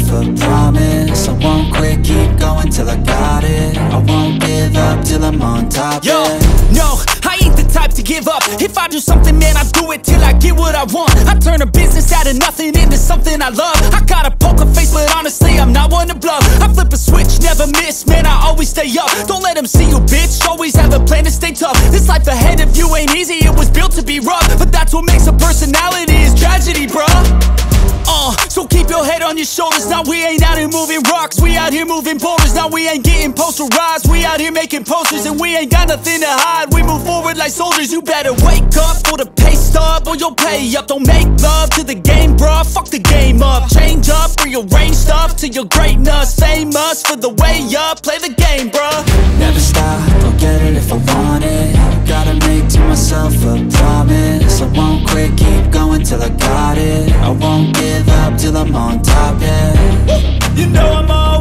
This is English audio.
a promise. I won't quit, keep going till I got it. I won't give up till I'm on top. Yo, no, I ain't the type to give up. If I do something, man, I do it till I get what I want. I turn a business out of nothing into something I love. I got a poker face, but honestly, I'm not one to bluff. I flip a switch, never miss, man, I always stay up. Don't let them see you, bitch, always have a plan to stay tough. This life ahead of you ain't easy, it was built to be rough. But that's what makes a personality, is tragedy, bruh. So keep your head on your shoulders. Now we ain't out here moving rocks, we out here moving boulders. Now we ain't getting posterized, we out here making posters. And we ain't got nothing to hide, we move forward like soldiers. You better wake up for the pay stub, or you'll pay up. Don't make love to the game, bruh, fuck the game up. Change up, rearrange stuff to your greatness. Famous for the way up, play the game, bruh. Never stop, I'll get it if I want it. Gotta make to myself a promise. I won't quit, keep going till I got it. I won't give up till I'm on top, yeah. You know I'm on